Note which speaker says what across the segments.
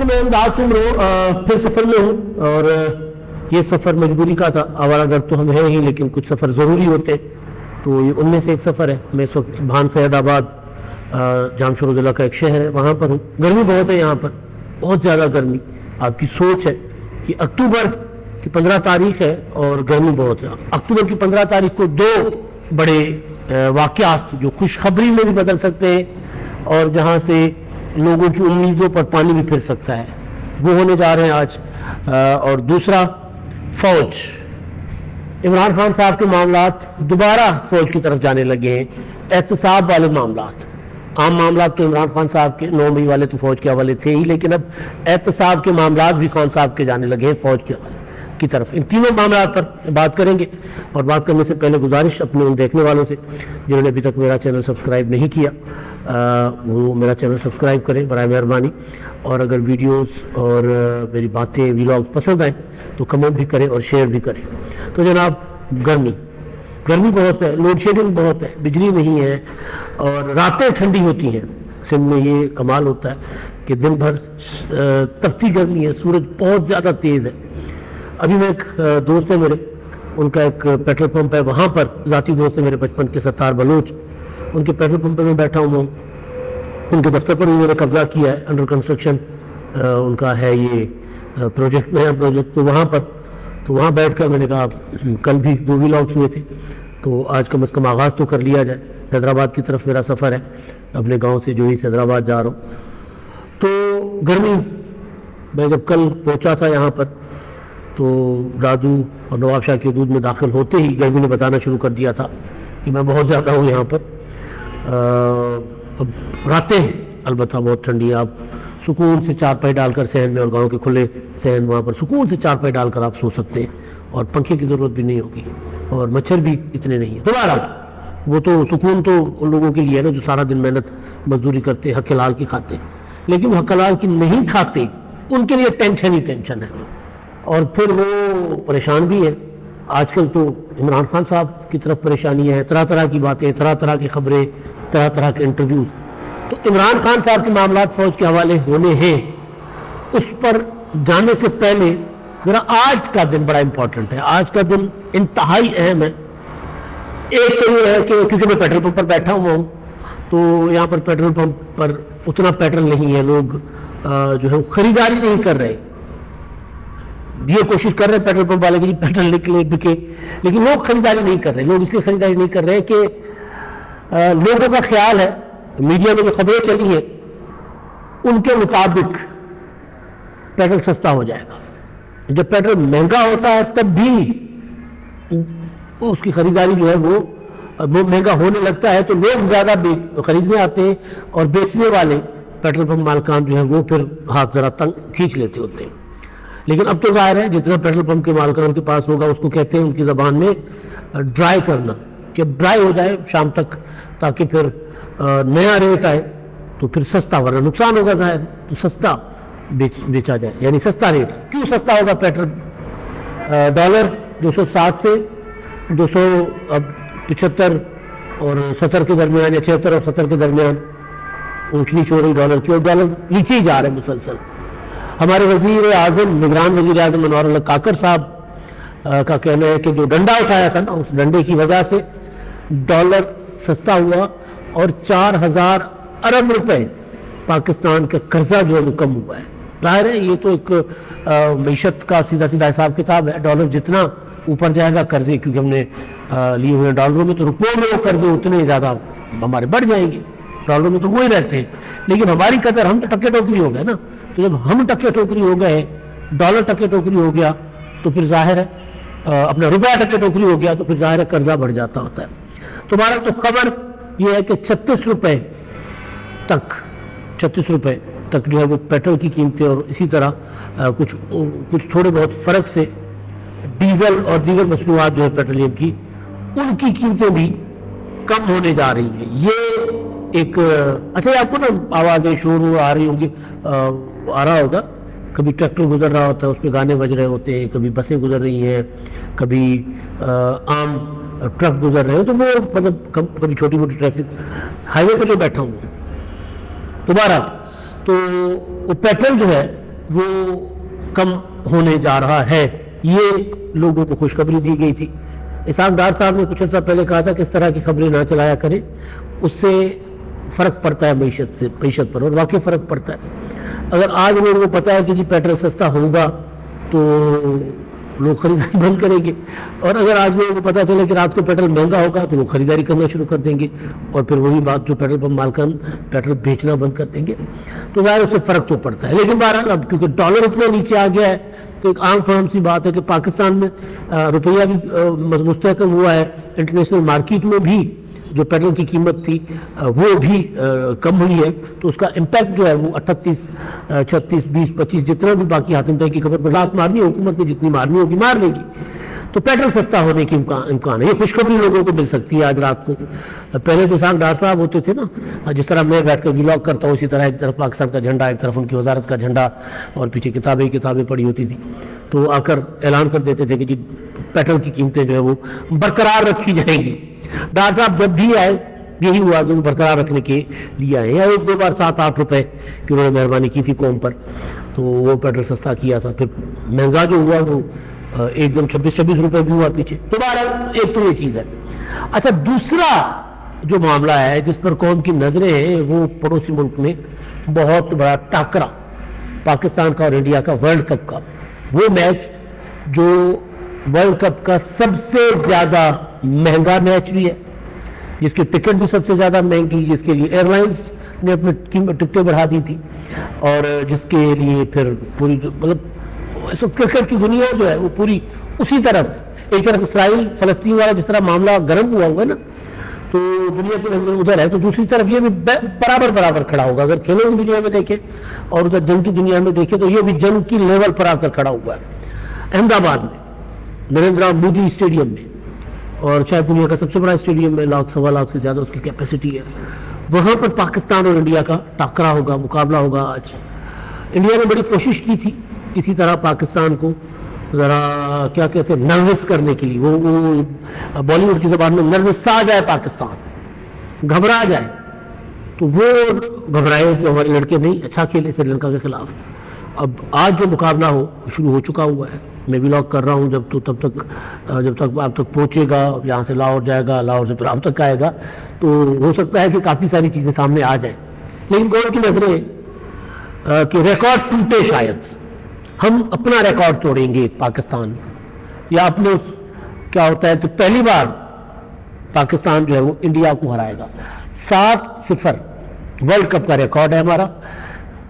Speaker 1: علیکم، میں امداد سن رہا ہوں، پھر سفر میں ہوں اور یہ سفر مجبوری کا تھا. آوارہ گر تو ہم ہیں ہی لیکن کچھ سفر ضروری ہوتے ہیں، تو یہ ان میں سے ایک سفر ہے. میں اس وقت بھان سید آباد جامشورو ضلع کا ایک شہر ہے، وہاں پر ہوں. گرمی بہت ہے یہاں پر، بہت زیادہ گرمی. آپ کی سوچ ہے کہ اکتوبر کی 15 تاریخ ہے اور گرمی بہت ہے. اکتوبر کی 15 تاریخ کو دو بڑے واقعات جو خوشخبری میں بھی بدل سکتے ہیں اور جہاں سے لوگوں کی امیدوں پر پانی بھی پھر سکتا ہے، وہ ہونے جا رہے ہیں آج. اور دوسرا، فوج. عمران خان صاحب کے معاملات دوبارہ فوج کی طرف جانے لگے ہیں. احتساب والے معاملات، عام معاملات تو عمران خان صاحب کے 9 مئی والے تو فوج کے حوالے تھے ہی، لیکن اب احتساب کے معاملات بھی خان صاحب کے جانے لگے ہیں فوج کے حوالے کی طرف. ان تینوں معاملات پر بات کریں گے، اور بات کرنے سے پہلے گزارش اپنے ان دیکھنے والوں سے جنہوں نے ابھی تک میرا چینل سبسکرائب نہیں کیا، وہ میرا چینل سبسکرائب کریں برائے مہربانی. اور اگر ویڈیوز اور میری باتیں ویلاگز پسند آئیں تو کمنٹ بھی کریں اور شیئر بھی کریں. تو جناب، گرمی بہت ہے، لوڈ شیڈنگ بہت ہے، بجلی نہیں ہے اور راتیں ٹھنڈی ہوتی ہیں. سندھ میں یہ کمال ہوتا ہے کہ دن بھر تپتی گرمی ہے، سورج بہت زیادہ تیز ہے. ابھی میں ایک دوست ہے میرے، ان کا ایک پیٹرول پمپ ہے وہاں پر، ذاتی دوست ہے میرے بچپن کے، ستار بلوچ. ان کے پیٹرول پمپ پہ میں بیٹھا ہوں، ان کے دفتر پر بھی میں نے قبضہ کیا ہے. انڈر کنسٹرکشن ان کا ہے یہ پروجیکٹ، نیا پروجیکٹ. تو وہاں بیٹھ کر میں نے کہا کل بھی 2 ویلاگس ہوئے تھے تو آج کم از کم آغاز تو کر لیا جائے. حیدرآباد کی طرف میرا سفر ہے، اپنے گاؤں سے جو ہی حیدرآباد جا رہا ہوں. تو گرمی، میں جب کل پہنچا تھا یہاں پر تو دادو اور نواب شاہ کی حدود میں داخل ہوتے ہی گرمی نے بتانا شروع کر دیا تھا کہ میں بہت زیادہ ہوں یہاں پر. اب راتیں البتہ بہت ٹھنڈی ہے. آپ سکون سے چارپائی ڈال کر صحن میں، اور گاؤں کے کھلے صحن وہاں پر سکون سے چارپائی ڈال کر آپ سو سکتے ہیں، اور پنکھے کی ضرورت بھی نہیں ہوگی، اور مچھر بھی اتنے نہیں ہیں. دوبارہ وہ تو سکون تو ان لوگوں کے لیے ہے نا جو سارا دن محنت مزدوری کرتے، حق حلال کی کھاتے. لیکن وہ حق حلال کی نہیں کھاتے، ان کے لیے ٹینشن ہی ٹینشن ہے، اور پھر وہ پریشان بھی ہے. آج کل تو عمران خان صاحب کی طرف پریشانی ہے، طرح طرح کی باتیں، طرح طرح کی خبریں، طرح طرح کے انٹرویوز. تو عمران خان صاحب کے معاملات فوج کے حوالے ہونے ہیں. اس پر جانے سے پہلے ذرا آج کا دن بڑا امپورٹنٹ ہے. آج کا دن انتہائی اہم ہے. ایک تو یہ ہے کہ کیونکہ میں پیٹرول پمپ پر بیٹھا ہوا ہوں تو یہاں پر پیٹرول پمپ پر اتنا پیٹرول نہیں ہے، لوگ جو ہے خریداری نہیں کر رہے. یہ کوشش کر رہے ہیں پیٹرول پمپ والے کی پیٹرول نکلے بکے، لیکن لوگ خریداری نہیں کر رہے. لوگ اس لیے خریداری نہیں کر رہے کہ لوگوں کا خیال ہے، میڈیا میں جو خبریں چلی ہیں ان کے مطابق پیٹرول سستا ہو جائے گا. جب پیٹرول مہنگا ہوتا ہے تب بھی اس کی خریداری جو ہے وہ مہنگا ہونے لگتا ہے، تو لوگ زیادہ خریدنے آتے ہیں، اور بیچنے والے پیٹرول پمپ مالکان جو ہے وہ پھر ہاتھ ذرا تنگ کھینچ لیتے ہوتے ہیں. لیکن اب تو ظاہر ہے جتنا پیٹرول پمپ کے مالکان کے پاس ہوگا اس کو کہتے ہیں ان کی زبان میں ڈرائی کرنا، کہ ڈرائی ہو جائے شام تک تاکہ پھر نیا ریٹ آئے تو پھر سستا، ورنہ نقصان ہوگا ظاہر، تو سستا بیچا جائے، یعنی سستا ریٹ. کیوں سستا ہوگا پیٹرول؟ ڈالر 207 سے 275 اور 70 کے درمیان، یا 76 اور 70 کے درمیان اونچ نیچ ہو رہی ڈالر کی، اور ڈالر نیچے ہی جا رہے ہیں مسلسل. ہمارے وزیر اعظم، نگران وزیر اعظم انوار اللہ کاکڑ صاحب کا کہنا ہے کہ جو ڈنڈا اٹھایا تھا نا، اس ڈنڈے کی وجہ سے ڈالر سستا ہوا اور 4000 ارب روپے پاکستان کا قرضہ جو ہے وہ کم ہوا ہے. ظاہر ہے یہ تو ایک معیشت کا سیدھا سیدھا حساب کتاب ہے. ڈالر جتنا اوپر جائے گا قرضے، کیونکہ ہم نے لیے ہوئے ڈالروں میں، تو روپوں میں وہ قرضے اتنے زیادہ ہمارے بڑھ جائیں گے. ڈالروں میں تو وہی رہتے ہیں، لیکن ہماری قدر، ہم تو ٹکے ٹوکری ہو گئے نا. تو جب ہم ٹکے ٹوکری ہو گئے، ڈالر ٹکے ٹوکری ہو گیا، تو پھر ظاہر ہے اپنا روپیہ ٹکے ٹوکری ہو گیا، تو پھر ظاہر ہے قرضہ بڑھ جاتا ہوتا ہے. تمہارا تو خبر یہ ہے کہ 36 روپے تک جو ہے وہ پیٹرول کی قیمتیں، اور اسی طرح کچھ تھوڑے بہت فرق سے ڈیزل اور دیگر مصنوعات جو ہے پیٹرولیم کی، ان کی قیمتیں بھی کم ہونے جا رہی ہیں. یہ ایک اچھا، آپ کو نا آوازیں شور آ رہی ہوں گی، آ رہا ہوگا، کبھی ٹریکٹر گزر رہا ہوتا ہے اس پہ گانے بج رہے ہوتے ہیں، کبھی بسیں گزر رہی ہیں، کبھی عام ٹرک گزر رہے ہیں، تو وہ مطلب کبھی چھوٹی موٹی ٹریفک. ہائی وے پہ جو بیٹھا ہوں دوبارہ، تو وہ پیٹرول جو ہے وہ کم ہونے جا رہا ہے، یہ لوگوں کو خوشخبری دی گئی تھی۔ اسحاق ڈار صاحب نے کچھ عرصہ پہلے کہا تھا کہ اس طرح کی خبریں نہ چلایا کریں، اس سے فرق پڑتا ہے معیشت پر، اور واقعی فرق پڑتا ہے۔ اگر آج لوگوں کو پتہ ہے کہ جی پیٹرول سستا ہوگا تو لوگ خریداری بند کریں گے، اور اگر آج لوگوں کو پتہ چلے کہ رات کو پیٹرول مہنگا ہوگا تو لوگ خریداری کرنا شروع کر دیں گے، اور پھر وہی بات جو پیٹرول پمپ مالکان پیٹرول بیچنا بند کر دیں گے، تو ظاہر اس سے فرق تو پڑتا ہے۔ لیکن بہرحال اب کیونکہ ڈالر اتنا نیچے آ گیا ہے تو ایک عام فہم سی بات ہے کہ پاکستان میں روپیہ بھی مستحکم ہوا ہے، انٹرنیشنل مارکیٹ میں بھی جو پیٹرول کی قیمت تھی وہ بھی کم ہوئی ہے، تو اس کا امپیکٹ جو ہے وہ 38 36 20 25 جتنا بھی باقی حاتم طے کی خبر پر لات مارنی ہے، حکومت نے جتنی مارنی ہوگی مار لے گی، تو پیٹرول سستا ہونے کی امکان ہے۔ یہ خوشخبری لوگوں کو مل سکتی ہے آج رات کو۔ پہلے جو اسحاق ڈار صاحب ہوتے تھے نا، جس طرح میں بیٹھ کر ولاگ کرتا ہوں، اسی طرح ایک طرف پاکستان کا جھنڈا، ایک طرف ان کی وزارت کا جھنڈا، اور پیچھے کتابیں پڑی ہوتی تھی، تو آ کر اعلان کر دیتے تھے کہ جی پیٹرول کی قیمتیں جو ہے وہ برقرار رکھی جائیں گی۔ ڈار صاحب جب بھی آئے یہی ہوا کہ وہ برقرار رکھنے کے لیے آئے ہیں، ایک دو بار 7-8 روپے کی انہوں نے مہربانی کی تھی قوم پر، تو وہ پیٹرول سستا کیا تھا، پھر مہنگا جو ہوا وہ ایک دم 26 روپے بھی ہوا پیچھے، تو بہرحال ایک تو یہ چیز ہے۔ اچھا، دوسرا جو معاملہ ہے جس پر قوم کی نظریں ہیں وہ پڑوسی ملک میں بہت بڑا ٹاکرا پاکستان کا اور انڈیا کا ورلڈ کپ کا، وہ میچ جو ورلڈ کپ کا سب سے زیادہ مہنگا میچ بھی ہے، جس کی ٹکٹ بھی سب سے زیادہ مہنگی، جس کے لیے ایئر لائنز نے اپنی ٹکٹیں بڑھا دی تھی، اور جس کے لیے پھر پوری مطلب اس وقت کرکٹ کی دنیا جو ہے وہ پوری اسی طرف ہے۔ ایک طرف اسرائیل فلسطین والا جس طرح معاملہ گرم ہوا ہے نا، تو دنیا کی نظر ادھر ہے، تو دوسری طرف یہ بھی برابر کھڑا ہوگا۔ اگر کھیلوں کی دنیا میں دیکھیں اور ادھر جنگ کی دنیا میں دیکھیں تو یہ بھی جنگ کی لیول پر آ کر کھڑا ہوا ہے۔ احمد آباد میں نریندرا مودی اسٹیڈیم میں، اور شاید دنیا کا سب سے بڑا اسٹیڈیم ہے، 1.25 لاکھ سے زیادہ اس کی کیپیسٹی ہے، وہاں پر پاکستان اور انڈیا کا ٹاکرا ہوگا، مقابلہ ہوگا آج۔ انڈیا نے بڑی کوشش کی تھی کسی طرح پاکستان کو ذرا کیا کہتے ہیں نروس کرنے کے لیے، وہ بالی ووڈ کی زبان میں نروس آ جائے، پاکستان گھبرا جائے، تو وہ گھبرائے جو ہمارے لڑکے نہیں اچھا کھیلے سری لنکا کے خلاف۔ اب آج جو مقابلہ شروع ہو چکا ہوا ہے، میں ولاگ کر رہا ہوں جب تک آپ تک پہنچے گا، یہاں سے لاہور جائے گا، لاہور سے پھر آپ تک آئے گا، تو ہو سکتا ہے کہ کافی ساری چیزیں سامنے آ جائیں، لیکن قوم کی نظریں کہ ریکارڈ ٹوٹے، شاید ہم اپنا ریکارڈ توڑیں گے پاکستان، یا اپنے کیا ہوتا ہے تو پہلی بار پاکستان جو ہے وہ انڈیا کو ہرائے گا۔ 7-0 ورلڈ کپ کا ریکارڈ ہے ہمارا،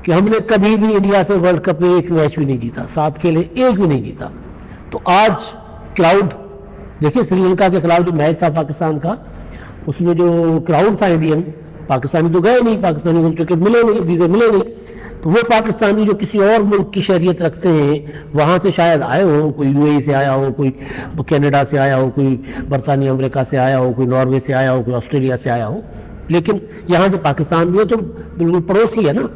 Speaker 1: کہ ہم نے کبھی بھی انڈیا سے ورلڈ کپ میں ایک میچ بھی نہیں جیتا، 7 کھیلے ایک بھی نہیں جیتا۔ تو آج کراؤڈ دیکھیں، سری لنکا کے خلاف جو میچ تھا پاکستان کا، اس میں جو کراؤڈ تھا انڈین، پاکستانی تو گئے نہیں، پاکستانی کو ٹکٹ ملے نہیں، ویزے ملے نہیں، تو وہ پاکستانی جو کسی اور ملک کی شہریت رکھتے ہیں، وہاں سے شاید آئے ہو، کوئی UAE سے آیا ہو، کوئی کینیڈا سے آیا ہو، کوئی برطانیہ امریکہ سے آیا ہو، کوئی ناروے سے آیا ہو، کوئی آسٹریلیا سے آیا ہو، لیکن یہاں سے پاکستان بھی ہے تو بالکل پڑوسی ہے نا،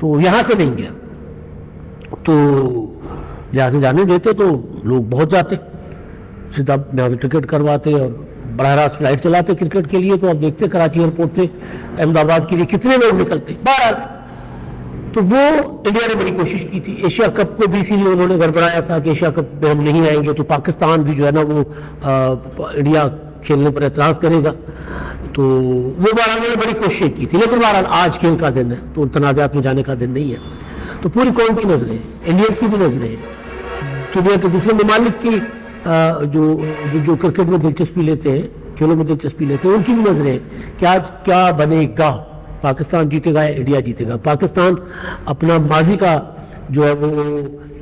Speaker 1: تو یہاں سے نہیں گیا، تو یہاں سے جانے دیتے تو لوگ بہت جاتے، سیدھا یہاں سے ٹکٹ کرواتے اور براہ راست فلائٹ چلاتے کرکٹ کے لیے۔ تو آپ دیکھتے کراچی ایئرپورٹ سے احمد آباد کے لیے کتنے لوگ نکلتے۔ بہرحال تو وہ انڈیا نے بڑی کوشش کی تھی، ایشیا کپ کو بھی اسی لیے انہوں نے گڑبڑایا تھا کہ ایشیا کپ میں ہم نہیں آئیں گے تو پاکستان بھی جو ہے نا وہ انڈیا کھیلنے پر اعتراض کرے گا، تو وہ بہرحال نے بڑی کوششیں کی تھی، لیکن بہرحال آج کھیل کا دن ہے تو تنازعات میں جانے کا دن نہیں ہے، تو پوری قوم کی نظریں، انڈینس کی بھی نظریں، دنیا کے دوسرے ممالک کی جو کرکٹ میں دلچسپی لیتے ہیں، کھیلوں میں دلچسپی لیتے ہیں، ان کی بھی نظریں کہ آج کیا بنے گا، پاکستان جیتے گا یا انڈیا جیتے گا۔ پاکستان اپنا ماضی کا جو ہے وہ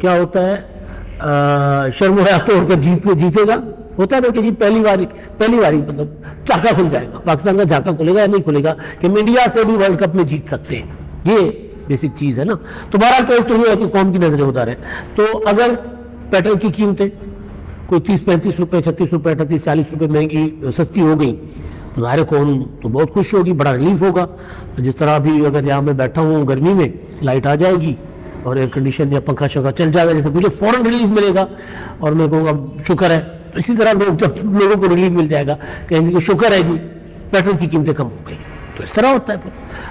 Speaker 1: کیا ہوتا ہے شرم و حیا توڑ کر جیتے گا، ہوتا ہے نا کہ جی پہلی باری مطلب جھاکا کھل جائے گا، پاکستان کا جھاکا کھلے گا یا نہیں کھلے گا کہ ہم انڈیا سے بھی ورلڈ کپ میں جیت سکتے ہیں، یہ بیسک چیز ہے نا۔ تو بہرحال تو یہ ہے کہ قوم کی نظریں ادھر ہیں، تو اگر پیٹرول کی قیمتیں کوئی 30-35 روپے 36 روپے 38-40 روپے مہنگی سستی ہو گئی، ظاہر قوم تو بہت خوش ہوگی، بڑا ریلیف ہوگا۔ جس طرح بھی اگر یہاں میں بیٹھا ہوں گرمی میں، لائٹ آ جائے گی اور ایئر کنڈیشن یا پنکھا شنکھا چل جائے گا، جیسے مجھے فوراً ریلیف ملے گا اور میں کہوں گا شکر ہے، تو اسی طرح جب لوگوں کو ریلیف مل جائے گا کہیں گے کہ شکر ہے جی پیٹرول کی قیمتیں کم ہو گئی، تو اس طرح ہوتا ہے۔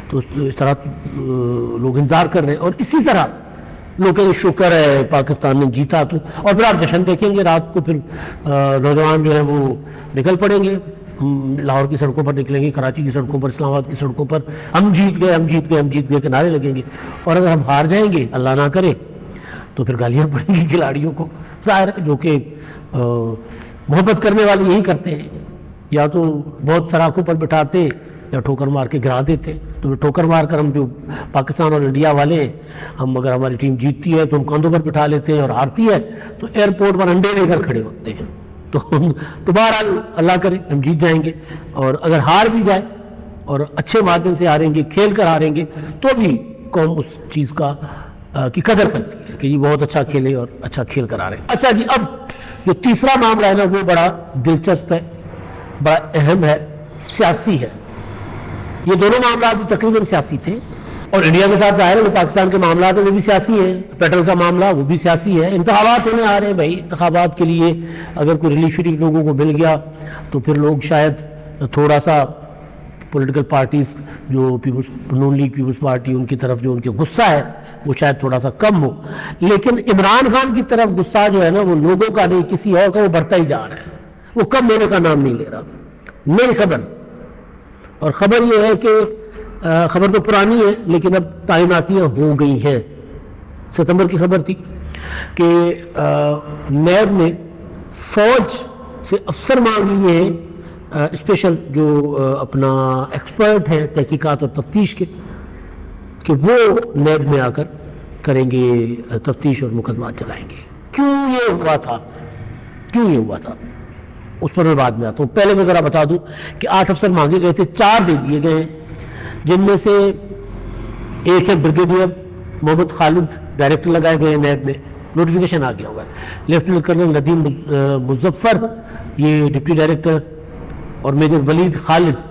Speaker 1: تو اس طرح لوگ انتظار کر رہے ہیں، اور اسی طرح لوگ کہیں شکر ہے پاکستان نے جیتا تو، اور پھر آپ جشن دیکھیں گے رات کو، پھر نوجوان جو ہے وہ نکل پڑیں گے، لاہور کی سڑکوں پر نکلیں گے، کراچی کی سڑکوں پر، اسلام آباد کی سڑکوں پر، ہم جیت گئے ہم جیت گئے ہم جیت گئے کے نعرے لگیں گے، اور اگر ہم ہار جائیں گے اللہ نہ کرے تو پھر گالیاں پڑیں گی کھلاڑیوں کو، ظاہر ہے جو کہ محبت کرنے والے یہی کرتے ہیں، یا تو بہت سراخوں پر بٹھاتے یا ٹھوکر مار کے گرا دیتے، تو پھر ٹھوکر مار کر ہم جو پاکستان اور انڈیا والے ہیں، ہم اگر ہماری ٹیم جیتتی ہے تو ہم کندھوں پر بٹھا لیتے ہیں، اور ہارتی ہے تو ایئرپورٹ پر انڈے لے کر کھڑے ہوتے ہیں، تو بہرحال اللہ کرے ہم جیت جائیں گے، اور اگر ہار بھی جائے اور اچھے مارجن سے ہاریں گے، کھیل کر ہاریں گے، تو بھی قوم اس چیز کی قدر کرتی ہے کہ یہ بہت اچھا کھیلے اور اچھا کھیل کر ہارے۔ اچھا جی، اب جو تیسرا معاملہ ہے نا وہ بڑا دلچسپ ہے، بڑا اہم ہے، سیاسی ہے۔ یہ دونوں معاملات بھی تقریباً سیاسی تھے، اور انڈیا کے ساتھ ظاہر ہے پاکستان کے معاملات ہیں وہ بھی سیاسی ہیں، پیٹرول کا معاملہ وہ بھی سیاسی ہے، انتخابات ہونے آ رہے ہیں بھائی، انتخابات کے لیے اگر کوئی ریلیف لوگوں کو مل گیا تو پھر لوگ شاید تھوڑا سا پولیٹیکل پارٹیز جو نون لیگ پیپلز پارٹی، ان کی طرف جو ان کے غصہ ہے وہ شاید تھوڑا سا کم ہو، لیکن عمران خان کی طرف غصہ جو ہے نا وہ لوگوں کا نہیں کسی اور کا، وہ بڑھتا ہی جا رہا ہے، وہ کم ہونے کا نام نہیں لے رہا۔ نئی خبر، اور خبر یہ ہے کہ خبر تو پرانی ہے لیکن اب تعیناتیاں ہو گئی ہیں، ستمبر کی خبر تھی کہ نیب نے فوج سے افسر مانگ لیے ہیں، اسپیشل جو اپنا ایکسپرٹ ہیں تحقیقات اور تفتیش کے، کہ وہ نیب میں آ کر کریں گے تفتیش اور مقدمات چلائیں گے۔ کیوں یہ ہوا تھا اس پر میں بعد میں آتا ہوں، پہلے میں ذرا بتا دوں کہ 8 افسر مانگے گئے تھے، 4 دے دیے گئے ہیں، جن میں سے ایک ہے بریگیڈیئر محمد خالد، ڈائریکٹر لگائے گئے ہیں نیب میں، نوٹیفیکیشن آ گیا ہوا ہے۔ لیفٹیننٹ کرنل ندیم مظفر یہ ڈپٹی ڈائریکٹر، اور میجر ولید خالد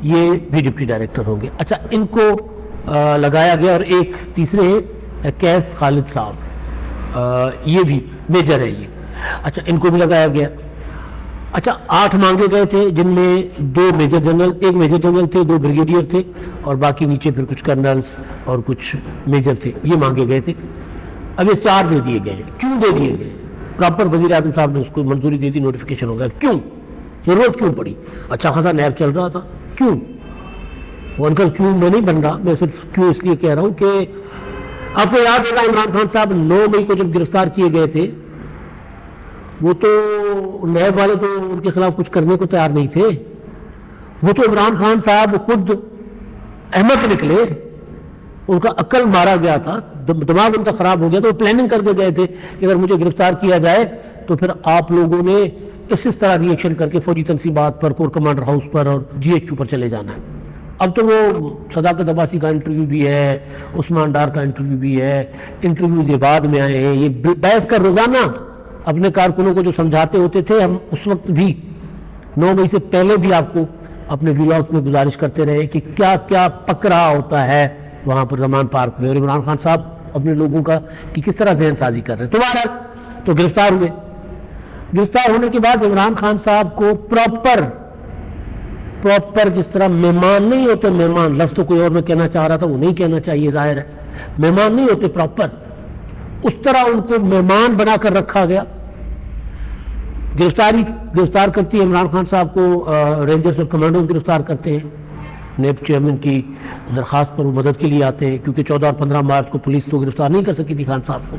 Speaker 1: یہ بھی ڈپٹی ڈائریکٹر ہوں گے۔ اچھا، ان کو لگایا گیا، اور ایک تیسرے ہیں کیس خالد صاحب، یہ بھی میجر ہے یہ، اچھا ان کو بھی لگایا گیا۔ اچھا 8 مانگے گئے تھے، جن میں 2 میجر جنرل، ایک میجر جنرل تھے، 2 بریگیڈیئر تھے، اور باقی نیچے پھر کچھ کرنلز اور کچھ میجر تھے، یہ مانگے گئے تھے۔ اب یہ 4 دے دیے گئے ہیں۔ کیوں دے دیے گئے؟ پراپر وزیر اعظم صاحب نے اس کو منظوری دے دی، نوٹیفیکیشن ہو گیا۔ کیوں ضرورت کیوں پڑی؟ اچھا خاصا نیب چل رہا تھا، کیوں؟ وہ انکل کیوں میں نہیں بن رہا، میں صرف کیوں اس لیے کہہ رہا ہوں کہ آپ کو یاد ہوگا عمران خان صاحب 9 مئی کو جب گرفتار کیے گئے تھے، وہ تو نیب والے تو ان کے خلاف کچھ کرنے کو تیار نہیں تھے، وہ تو عمران خان صاحب خود احمق نکلے، ان کا عقل مارا گیا تھا، دماغ ان کا خراب ہو گیا، تو وہ پلاننگ کر کے گئے تھے کہ اگر مجھے گرفتار کیا جائے تو پھر آپ لوگوں نے اس طرح ری ایکشن کر کے فوجی تنصیبات پر، کور کمانڈر ہاؤس پر اور جی ایچ کیو پر چلے جانا ہے۔ اب تو وہ صداقت عباسی کا انٹرویو بھی ہے، عثمان ڈار کا انٹرویو بھی ہے، انٹرویوز یہ بعد میں آئے ہیں، یہ بیٹھ کر روزانہ اپنے کارکنوں کو جو سمجھاتے ہوتے تھے، ہم اس وقت بھی 9 مئی سے پہلے بھی آپ کو اپنے ویلاگ میں گزارش کرتے رہے کہ کیا کیا پک رہا ہوتا ہے وہاں پر زمان پارک میں، اور عمران خان صاحب اپنے لوگوں کا کہ کس طرح ذہن سازی کر رہے ہیں۔ تو بہرحال تو گرفتار ہوئے، گرفتار ہونے کے بعد عمران خان صاحب کو پراپر جس طرح مہمان نہیں ہوتے، مہمان لفظ تو کوئی اور میں کہنا چاہ رہا تھا وہ نہیں کہنا چاہیے، ظاہر ہے مہمان نہیں ہوتے پراپر، اس طرح ان کو مہمان بنا کر رکھا گیا۔ گرفتار کرتی ہے عمران خان صاحب کو رینجرز اور کمانڈوز گرفتار کرتے ہیں، نیب چیئرمین کی درخواست پر وہ مدد کے لیے آتے ہیں، کیونکہ 14 اور 15 مارچ کو پولیس تو گرفتار نہیں کر سکی تھی خان صاحب کو،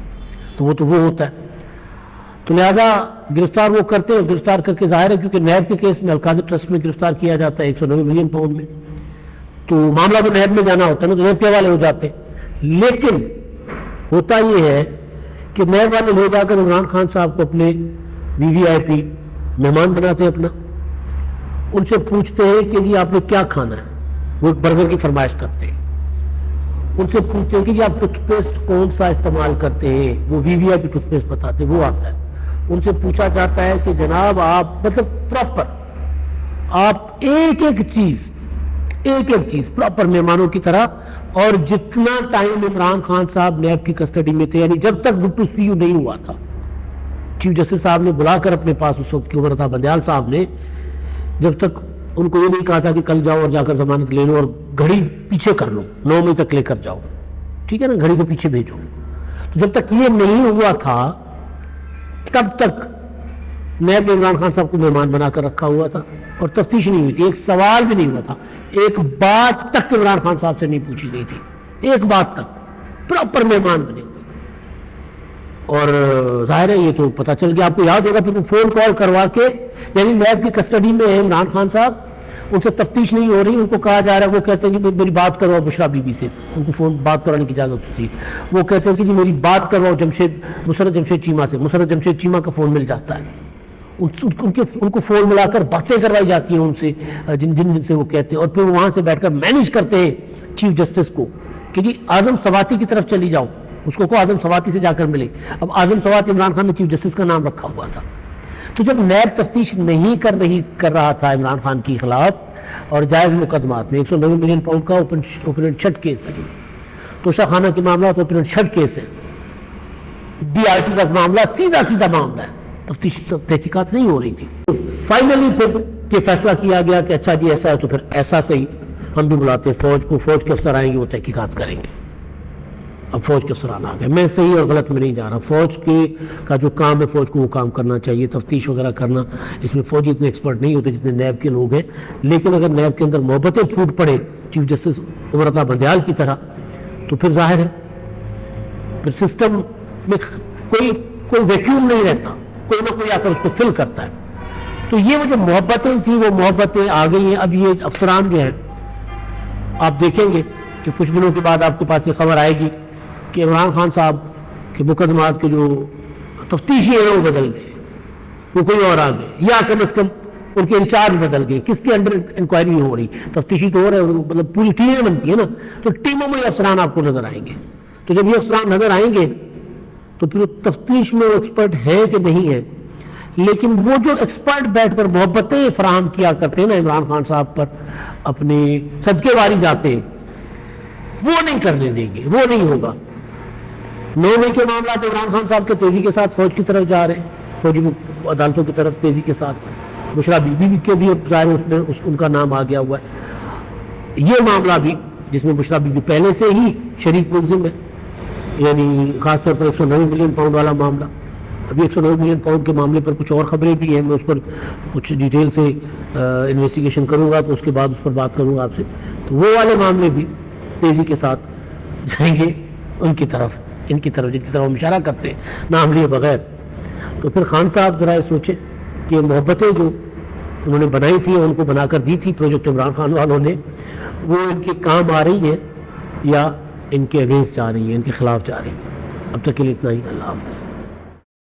Speaker 1: تو وہ ہوتا ہے، تو لہذا گرفتار وہ کرتے ہیں، گرفتار کر کے ظاہر ہے کیونکہ نیب کے کیس میں القادر ٹرسٹ میں گرفتار کیا جاتا ہے 190 ملین پاؤنڈ میں، تو معاملہ تو نیب میں جانا ہوتا ہے نا، تو نیب کے حوالے ہو جاتے ہیں، لیکن ہوتا یہ ہے کہ نیب والے لے جا کر عمران خان صاحب کو اپنے VVIP مہمان بناتے ہیں اپنا، ان سے پوچھتے ہیں کہ جی آپ نے کیا کھانا ہے، وہ ایک برگر کی فرمائش کرتے ہیں، ان سے پوچھتے ہیں کہ جی آپ ٹوتھ پیسٹ کون سا استعمال کرتے ہیں، وہ VVIP ٹوتھ پیسٹ بتاتے ہیں، وہ آتا ہے، ان سے پوچھا جاتا ہے کہ جناب آپ مطلب پراپر آپ ایک ایک چیز پراپر مہمانوں کی طرح، اور جتنا ٹائم عمران خان صاحب نیب کی کسٹڈی میں تھے، یعنی جب تک گڈ ٹو سی یو نہیں ہوا تھا، چیف جسٹس صاحب نے بلا کر اپنے پاس اس وقت کے عمر عطا بندیال صاحب نے جب تک ان کو یہ نہیں کہا تھا کہ کل جاؤ اور جا کر ضمانت لے لو اور گھڑی پیچھے کر لو، 9 مئی تک لے کر جاؤ، ٹھیک ہے نا، گھڑی کو پیچھے بھیجو، تو جب تک یہ نہیں ہوا تھا تب تک نیب نے عمران خان صاحب کو مہمان بنا کر رکھا ہوا تھا اور تفتیش نہیں ہوئی تھی، ایک سوال بھی نہیں ہوا تھا، ایک بات تک عمران خان صاحب سے نہیں پوچھی گئی تھی، ایک بات تک پراپر مہمان بنے ہوئے. اور ظاہر ہے یہ تو پتہ چل گیا، آپ کو یاد ہوگا پھر وہ فون کال کروا کے، یعنی نیب کی کسٹڈی میں ہے عمران خان صاحب، ان سے تفتیش نہیں ہو رہی، ان کو کہا جا رہا ہے، وہ کہتے ہیں کہ میری بات کرواؤ بشرا بی بی سے، ان کو فون بات کرانے کی اجازت تھی، وہ کہتے ہیں کہ جی میری بات کرواؤ مسرت جمشید چیمہ سے، مسرت جمشید چیمہ کا فون مل جاتا ہے، ان کو فون ملا کر باتیں کروائی جاتی ہیں ان سے جن سے وہ کہتے ہیں، اور پھر وہاں سے بیٹھ کر مینیج کرتے ہیں چیف جسٹس کو کہ جی اعظم سواتی کی طرف چلی جاؤ، اس کو اعظم سواتی سے جا کر ملے. اب اعظم سواتی عمران خان نے چیف جسٹس کا نام رکھا ہوا تھا. تو جب نیب تفتیش نہیں کر رہا تھا عمران خان کے خلاف اور جائز مقدمات میں 190 ملین پاؤنڈ کا اوپن شٹ کیس ہے، توشہ خانہ کے معاملات اوپن شٹ کیس ہے، ڈی آر ٹی کا معاملہ سیدھا معاملہ ہے، تفتیش تحقیقات نہیں ہو رہی تھی. فائنلی پھر یہ فیصلہ کیا گیا کہ اچھا جی ایسا ہے تو پھر ایسا صحیح، ہم بھی بلاتے ہیں فوج کو، فوج کے افسر آئیں گے وہ تحقیقات کریں گے. اب فوج کے افسران آ گئے. میں صحیح اور غلط میں نہیں جا رہا، فوج کا جو کام ہے فوج کو وہ کام کرنا چاہیے، تفتیش وغیرہ کرنا، اس میں فوجی اتنے ایکسپرٹ نہیں ہوتے جتنے نیب کے لوگ ہیں. لیکن اگر نیب کے اندر محبتیں پھوٹ پڑے چیف جسٹس عمر عطا بندیال کی طرح تو پھر ظاہر ہے پھر سسٹم میں کوئی ویکیوم نہیں رہتا، کوئی نہ کوئی آ کر اس کو فل کرتا ہے. تو یہ وہ جو محبتیں تھیں وہ محبتیں آ گئی ہیں. اب یہ افسران جو ہیں آپ دیکھیں گے کہ کچھ دنوں کے بعد آپ کے پاس یہ خبر آئے گی کہ عمران خان صاحب کے مقدمات کے جو تفتیشی ہیں وہ بدل گئے، وہ کوئی اور آ گئے، یا کم از کم ان کے انچارج بدل گئے. کس کے انڈر انکوائری ہو رہی؟ تفتیشی تو ہو رہا ہے، مطلب پوری ٹیمیں بنتی ہیں نا، تو ٹیموں میں یہ افسران آپ کو نظر آئیں گے. تو جب یہ افسران نظر آئیں گے تو پھر تفتیش میں وہ ایکسپرٹ ہیں کہ نہیں ہے. لیکن وہ جو ایکسپرٹ بیٹھ کر محبتیں فراہم کیا کرتے ہیں نا عمران خان صاحب پر، اپنے صدقے واری جاتے ہیں، وہ نہیں کرنے دیں گے، وہ نہیں ہوگا. 9 مئی کے معاملات عمران خان صاحب کے تیزی کے ساتھ فوج کی طرف جا رہے ہیں، فوجی عدالتوں کی طرف تیزی کے ساتھ. بشرا بی بی کے بھی ظاہر اس میں ان کا نام آ گیا ہوا ہے. یہ معاملہ بھی جس میں بشرا بی بی پہلے سے ہی شریک ملزم ہے، یعنی خاص طور پر 190 ملین پاؤنڈ والا معاملہ. ابھی 190 ملین پاؤنڈ کے معاملے پر کچھ اور خبریں بھی ہیں، میں اس پر کچھ ڈیٹیل سے انویسٹیگیشن کروں گا تو اس کے بعد اس پر بات کروں گا آپ سے. تو وہ والے معاملے بھی تیزی کے ساتھ جائیں گے ان کی طرف جن کی طرف ہم اشارہ کرتے ہیں نام لیے بغیر. تو پھر خان صاحب ذرا سوچیں کہ محبتیں جو انہوں نے بنائی تھی ان کو بنا کر دی تھی پروجیکٹ عمران خان والوں نے، وہ ان کے کام آ رہی ہیں یا ان کے اگینسٹ جا رہی ہیں، ان کے خلاف جا رہی ہیں. اب تک کے لیے اتنا ہی. اللہ حافظ.